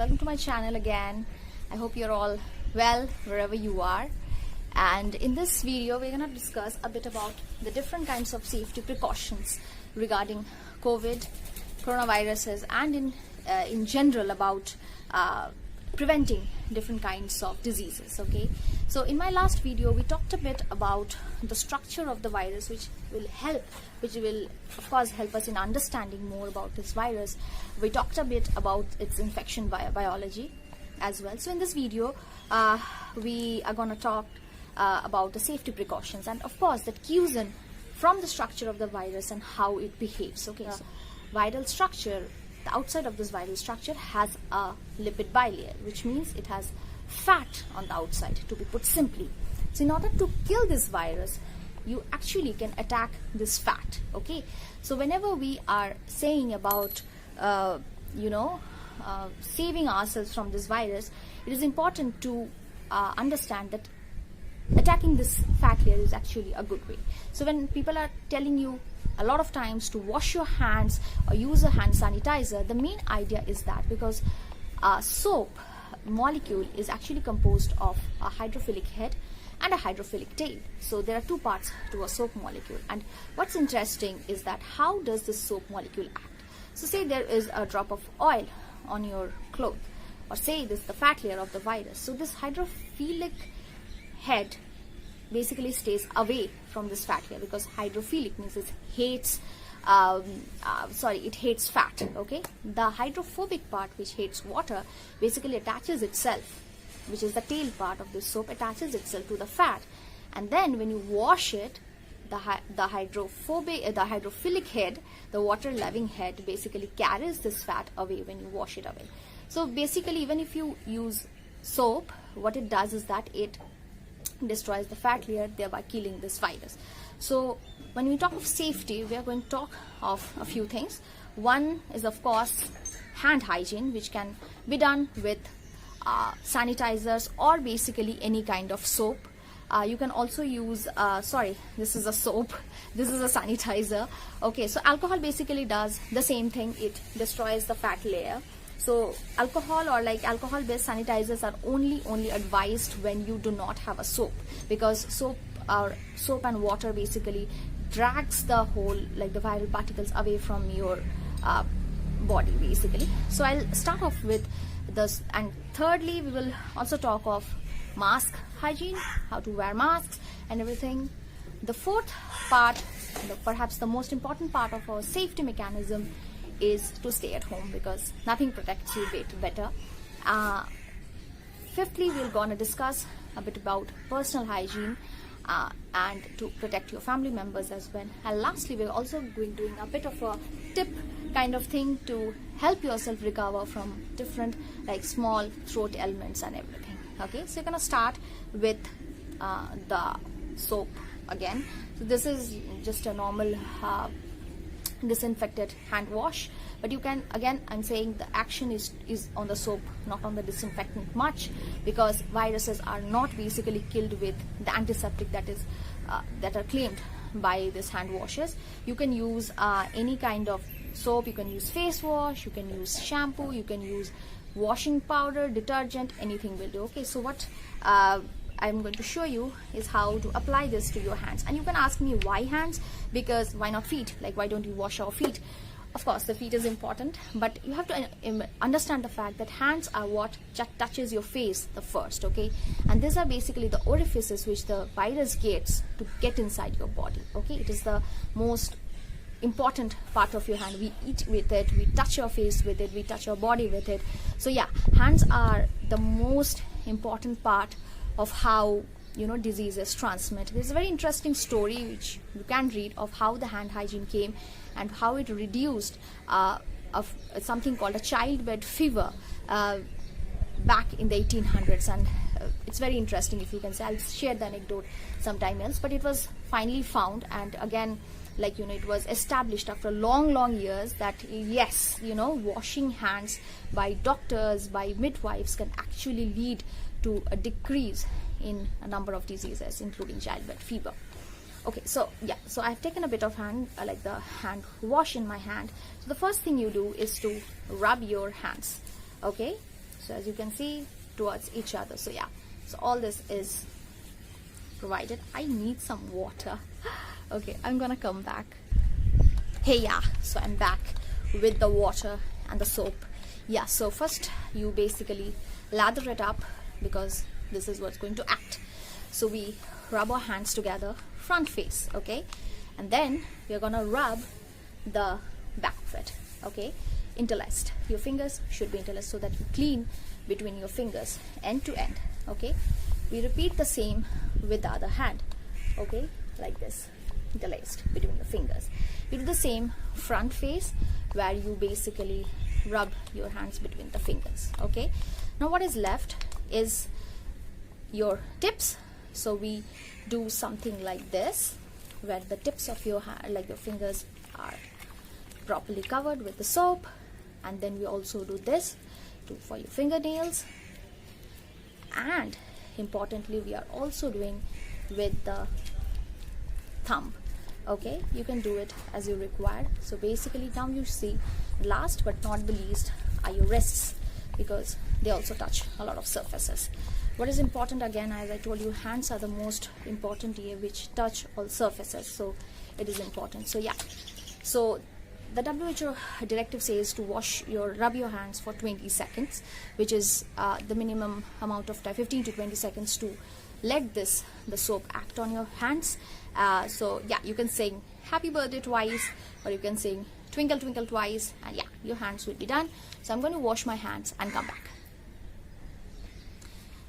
welcome to my channel again. I hope you're all well wherever you are. And in this video we're going to discuss a bit about the different kinds of safety precautions regarding COVID, coronaviruses, and in general about preventing different kinds of diseases. Okay, so in my last video we talked a bit about the structure of the virus, which will of course help us in understanding more about this virus. We talked a bit about its infection biology as well. So in this video we are going to talk about the safety precautions, and of course that cues in from the structure of the virus and how it behaves. Okay, so viral structure, the outside of this viral structure has a lipid bilayer, which means it has fat on the outside, to be put simply. So in order to kill this virus, you actually can attack this fat. Okay, so whenever we are saying about saving ourselves from this virus, it is important to understand that attacking this fat layer is actually a good way. So when people are telling you a lot of times to wash your hands or use a hand sanitizer, the main idea is that because soap molecule is actually composed of a hydrophilic head and a hydrophilic tail. So there are two parts to a soap molecule, and what's interesting is that how does this soap molecule act? So say there is a drop of oil on your cloth, or say this is the fat layer of the virus. So this hydrophilic head basically stays away from this fat layer, because hydrophilic means it hates fat. Okay, the hydrophobic part, which hates water, basically attaches itself, which is the tail part of this soap, attaches itself to the fat, and then when you wash it, the hydrophilic head, the water loving head, basically carries this fat away when you wash it away. So basically, even if you use soap, what it does is that it destroys the fat layer, thereby killing this virus. So when we talk of safety, we are going to talk of a few things. One is of course hand hygiene, which can be done with sanitizers or basically any kind of soap. You can also use this is a soap, this is a sanitizer. Okay, so alcohol basically does the same thing, it destroys the fat layer. So alcohol or like alcohol based sanitizers are only advised when you do not have a soap, because soap and water basically drags the whole, like the viral particles, away from your body basically. So I'll start off with this, and thirdly we will also talk of mask hygiene, how to wear masks and everything. The fourth part, perhaps the most important part of our safety mechanism, is to stay at home, because nothing protects you better. Fifthly, we're going to discuss a bit about personal hygiene and to protect your family members as well. And lastly, we're also doing a bit of a tip kind of thing to help yourself recover from different like small throat ailments and everything. Okay, so you're going to start with the soap again. So this is just a normal disinfected hand wash, but you can, again I'm saying the action is on the soap, not on the disinfectant much, because viruses are not basically killed with the antiseptic that are claimed by this hand washes. You can use any kind of soap, you can use face wash, you can use shampoo, you can use washing powder, detergent, anything will do. Okay, so what I'm going to show you is how to apply this to your hands. And you can ask me why hands, because why not feet? Like, why don't you wash our feet? Of course the feet is important, but you have to understand the fact that hands are what touches your face the first. Okay, and these are basically the orifices which the virus gets to get inside your body. Okay, it is the most important part of your hand. We eat with it, we touch our face with it, we touch our body with it. So yeah, hands are the most important part of how diseases transmit. There's a very interesting story which you can read of how the hand hygiene came and how it reduced of something called a childbed fever back in the 1800s, and it's very interesting. If you can say, I'll share the anecdote sometime else, but it was finally found, and again, like it was established after long years that yes, washing hands by doctors, by midwives, can actually lead to a decrease in a number of diseases, including childbed fever. Okay, so yeah, so I've taken a bit of hand wash in my hand. So the first thing you do is to rub your hands. Okay, So as you can see, towards each other. So yeah, so all this is provided. I need some water. Okay, I'm gonna come back. Hey, yeah, so I'm back with the water and the soap. Yeah, so first you basically lather it up, because this is what's going to act. So we rub our hands together, front face, okay, and then we're gonna rub the back of it, okay, interlaced. Your fingers should be interlaced so that you clean between your fingers end to end, okay. We repeat the same with the other hand, okay, like this, interlaced between your fingers. You do the same front face, where you basically rub your hands between the fingers, okay. Now what is left is your tips. So we do something like this, where the tips of your hand, like your fingers, are properly covered with the soap. And then we also do this for your fingernails, and importantly we are also doing with the thumb, okay. You can do it as you require. So basically now you see, last but not the least are your wrists, because they also touch a lot of surfaces. What is important, again, as I told you, hands are the most important here, which touch all surfaces, so it is important. So yeah, so the WHO directive says to rub your hands for 20 seconds, which is the minimum amount of time, 15 to 20 seconds, to let the soap act on your hands. So yeah, you can sing happy birthday twice, or you can sing twinkle twinkle twice, and yeah, your hands will be done. So I'm going to wash my hands and come back.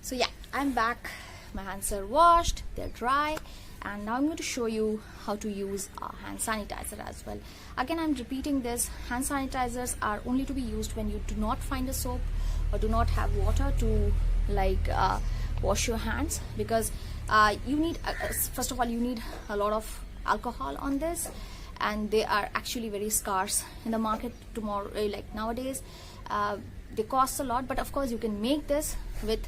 So yeah, I'm back. My hands are washed, they're dry, and now I'm going to show you how to use hand sanitizer as well. Again, I'm repeating this, hand sanitizers are only to be used when you do not find a soap or do not have water to wash your hands, because you need, first of all, you need a lot of alcohol on this, and they are actually very scarce in the market tomorrow, like nowadays. They cost a lot, but of course you can make this with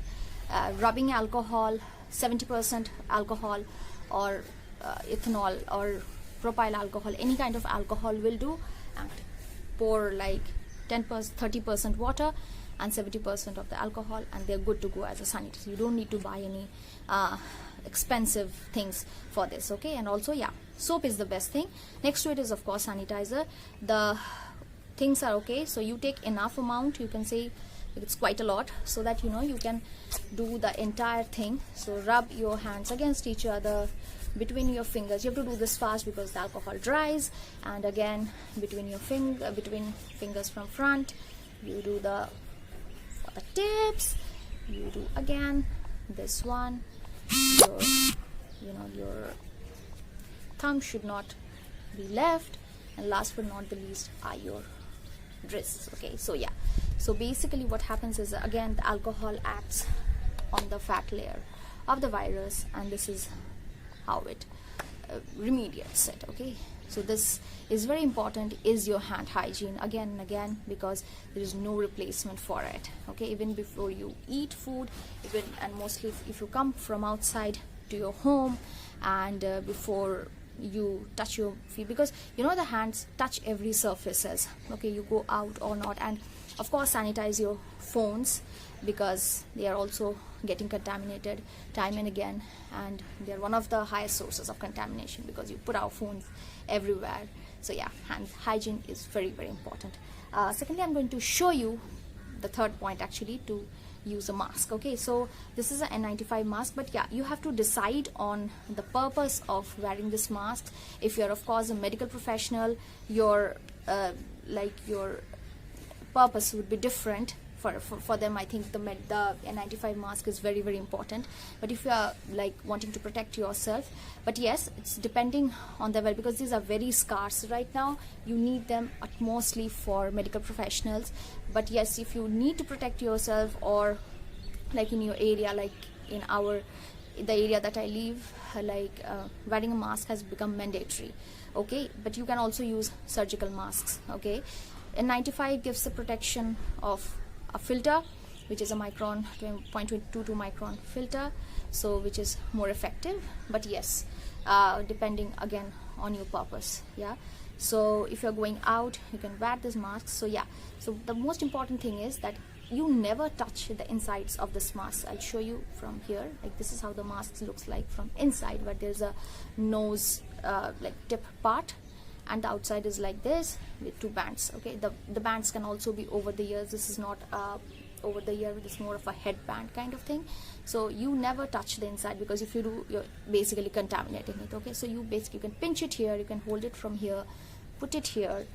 rubbing alcohol, 70% alcohol, or ethanol or propyl alcohol. Any kind of alcohol will do, and pour like 10%, 30% water and 70% of the alcohol, and they're good to go as a sanitizer. You don't need to buy any expensive things for this, okay. And also, yeah, soap is the best thing. Next to it is of course sanitizer. The things are okay, so you take enough amount, you can say it's quite a lot, so that you know you can do the entire thing. So rub your hands against each other, between your fingers. You have to do this fast because the alcohol dries, and again between your fingers from front, you do for the tips, you do again this one. Your thumb should not be left, and last but not the least are your wrists, okay. So yeah, so basically what happens is, again, the alcohol acts on the fat layer of the virus, and this is how it remediates it, okay. So this is very important, is your hand hygiene, again and again, because there is no replacement for it, okay. Even before you eat food, and mostly if you come from outside to your home, and before you touch your feet, because you know the hands touch every surfaces, okay. You go out or not, and of course sanitize your phones, because they are also getting contaminated time and again, and they are one of the highest sources of contamination, because you put our phones everywhere. So yeah, hand hygiene is very, very important. Secondly, I'm going to show you the third point, actually, to use a mask, okay. So this is an N95 mask, but yeah, you have to decide on the purpose of wearing this mask. If you're of course a medical professional, your purpose would be different. For them, I think the N95 mask is very, very important. But if you are like wanting to protect yourself, but yes, it's depending on the because these are very scarce right now. You need them mostly for medical professionals. But yes, if you need to protect yourself, or like in your area, like in the area that I live, wearing a mask has become mandatory, okay. But you can also use surgical masks, okay. N95 gives the protection of a filter, which is a 0.22 micron filter, so which is more effective. But yes, depending again on your purpose, yeah. So if you're going out, you can wear this mask. So yeah, so the most important thing is that you never touch the insides of this mask. I'll show you from here. Like this is how the mask looks like from inside, but there's a nose like tip part, and the outside is like this with 2 bands. Okay, the bands can also be over the ears. This is not over the ear, it's more of a headband kind of thing. So you never touch the inside, because if you do, you're basically contaminating it. Okay, so you basically can pinch it here, you can hold it from here, put it here,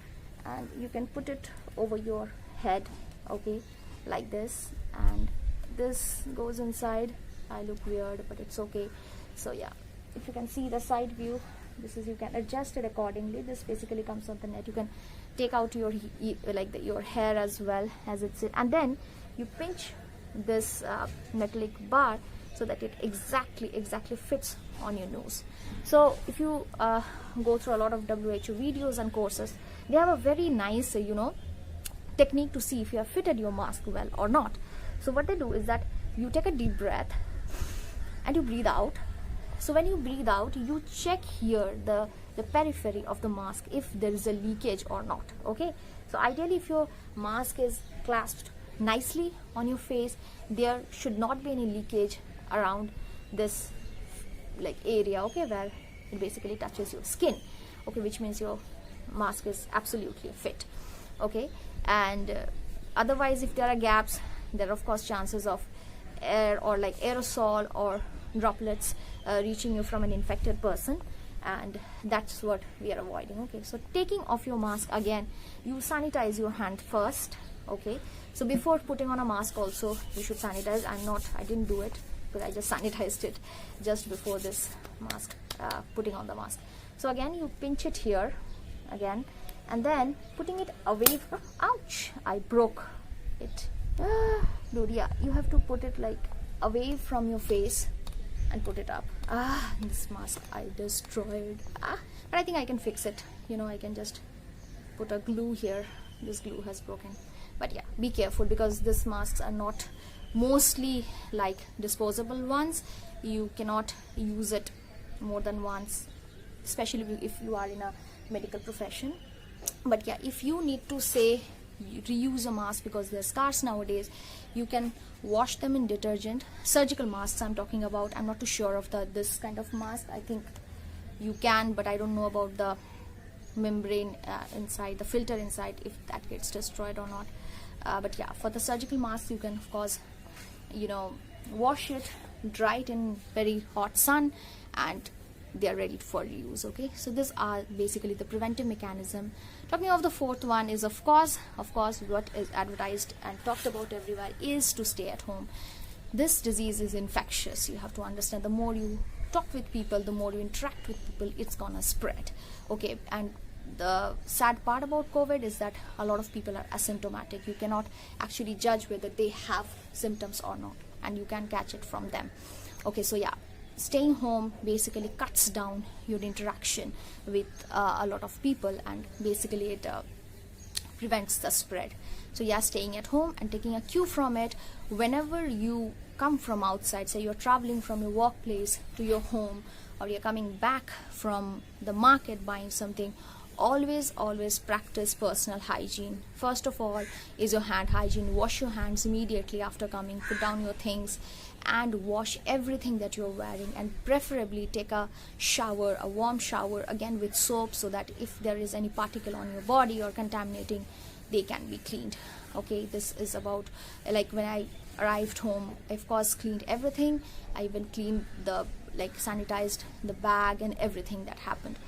and you can put it over your head, okay, like this, and this goes inside. I look weird, but it's okay. So yeah, if you can see the side view, this is, you can adjust it accordingly. This basically comes on the net. You can take out your your hair as well as it's, and then you pinch this metallic bar so that it exactly fits on your nose. So if you go through a lot of WHO videos and courses, they have a very nice technique to see if you have fitted your mask well or not. So what they do is that you take a deep breath and you breathe out. So when you breathe out, you check here the periphery of the mask if there is a leakage or not. Okay, so ideally if your mask is clasped nicely on your face, there should not be any leakage around this area, okay, where it basically touches your skin, okay, which means your mask is absolutely fit. Okay, and otherwise if there are gaps, there are of course chances of air or aerosol or droplets reaching you from an infected person, and that's what we are avoiding. Okay, so taking off your mask, again you sanitize your hand first. Okay, so before putting on a mask also you should sanitize. I didn't do it, because I just sanitized it just before this mask, putting on the mask. So again you pinch it here again, and then putting it away from, ouch, I broke it. Dude, yeah, you have to put it away from your face and put it up. This mask I destroyed. But I think I can fix it. I can just put a glue here. This glue has broken. But yeah, be careful, because these masks are not mostly like disposable ones. You cannot use it more than once, especially if you are in a medical profession. But yeah, if you need to say reuse a mask because they're scarce nowadays, you can wash them in detergent. Surgical masks I'm talking about. I'm not too sure of this kind of mask. I think you can, but I don't know about the membrane inside, the filter inside, if that gets destroyed or not. But yeah, for the surgical masks you can of course wash it, dry it in very hot sun, and they are ready for reuse. Okay, so these are basically the preventive mechanism. Talking of the fourth one is of course what is advertised and talked about everywhere is to stay at home. This disease is infectious. You have to understand, the more you talk with people, the more you interact with people, it's gonna spread. Okay, and the sad part about COVID is that a lot of people are asymptomatic. You cannot actually judge whether they have symptoms or not, and you can catch it from them. Okay, so yeah, staying home basically cuts down your interaction with a lot of people, and basically it prevents the spread. So yeah, staying at home and taking a cue from it. Whenever you come from outside, say you're traveling from your workplace to your home, or you're coming back from the market buying something, always practice personal hygiene. First of all is your hand hygiene. Wash your hands immediately after coming, put down your things, and wash everything that you're wearing, and preferably take a shower, a warm shower, again with soap, so that if there is any particle on your body or contaminating, they can be cleaned. Okay, this is about, when I arrived home, I of course cleaned everything. I even cleaned sanitized the bag and everything that happened.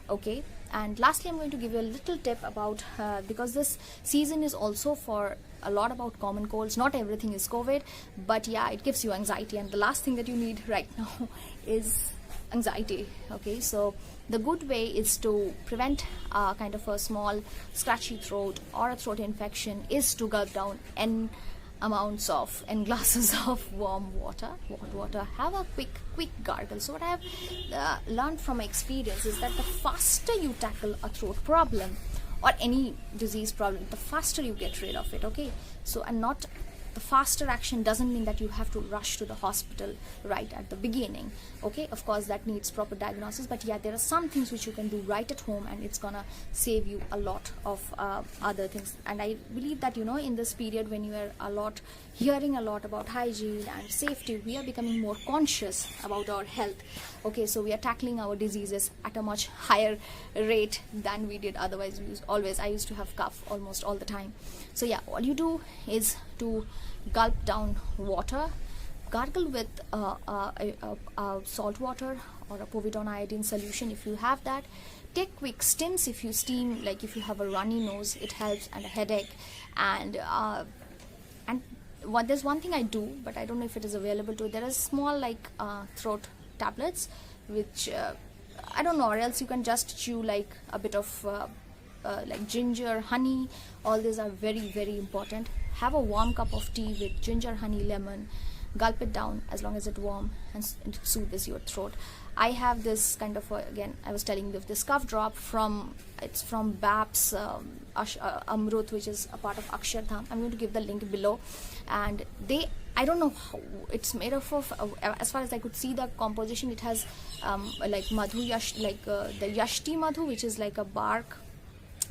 Okay, and lastly I'm going to give you a little tip about because this season is also for a lot about common colds. Not everything is COVID, but yeah, it gives you anxiety, and the last thing that you need right now is anxiety. Okay, so the good way is to prevent kind of a small scratchy throat or a throat infection is to gulp down n glasses of warm water, hot water. Have a quick gargle. So what I have learned from my experience is that the faster you tackle a throat problem or any disease problem, the faster you get rid of it. Okay, so, and not the faster action doesn't mean that you have to rush to the hospital right at the beginning. Okay, of course that needs proper diagnosis, but yeah, there are some things which you can do right at home, and it's gonna save you a lot of other things. And I believe that, you know, in this period when you are hearing a lot about hygiene and safety, we are becoming more conscious about our health. Okay, so we are tackling our diseases at a much higher rate than we did otherwise. I used to have cough almost all the time. So yeah, all you do is to gulp down water, gargle with salt water or a povidone iodine solution if you have that. Take quick stims if you steam, like if you have a runny nose, it helps, and a headache. And there's one thing I do, but I don't know if it is available too. There are small like throat tablets, which I don't know, or else you can just chew like a bit of like ginger, honey. All these are very, very important. Have a warm cup of tea with ginger, honey, lemon. Gulp it down as long as it's warm, and it soothes your throat. I have this kind of again, I was telling you, this cough drop from BAP's Amrut, which is a part of Akshardham. I'm going to give the link below. And I don't know how it's made of. As far as I could see the composition, it has like madhu the yashti madhu, which is like a bark,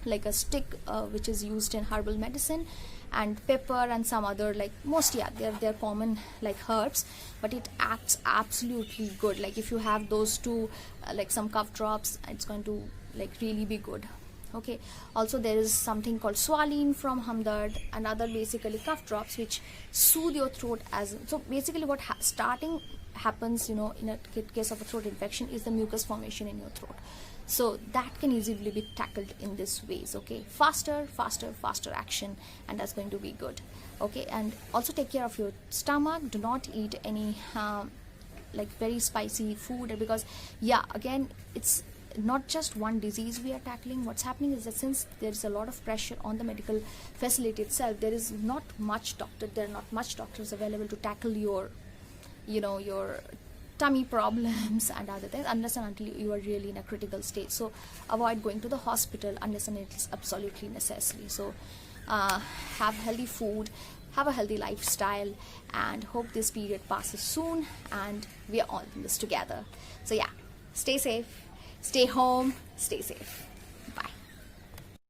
like a stick, which is used in herbal medicine, and pepper and some other, like most, yeah, they're common like herbs, but it acts absolutely good. Like if you have those two, like some cough drops, it's going to like really be good. Okay, also there is something called Swalene from Hamdard, and other basically cough drops which soothe your throat. So basically what happens, you know, in a case of a throat infection is the mucus formation in your throat. So that can easily be tackled in this ways. Okay, faster action, and that's going to be good. Okay, and also take care of your stomach. Do not eat any like very spicy food, because yeah, again, it's not just one disease we are tackling. What's happening is that since there's a lot of pressure on the medical facility itself, there are not much doctors available to tackle your, you know, your tummy problems and other things, unless and until you are really in a critical state. So avoid going to the hospital unless and it's absolutely necessary. So have healthy food, have a healthy lifestyle, and hope this period passes soon and we are all in this together. So yeah, stay safe, stay home, stay safe.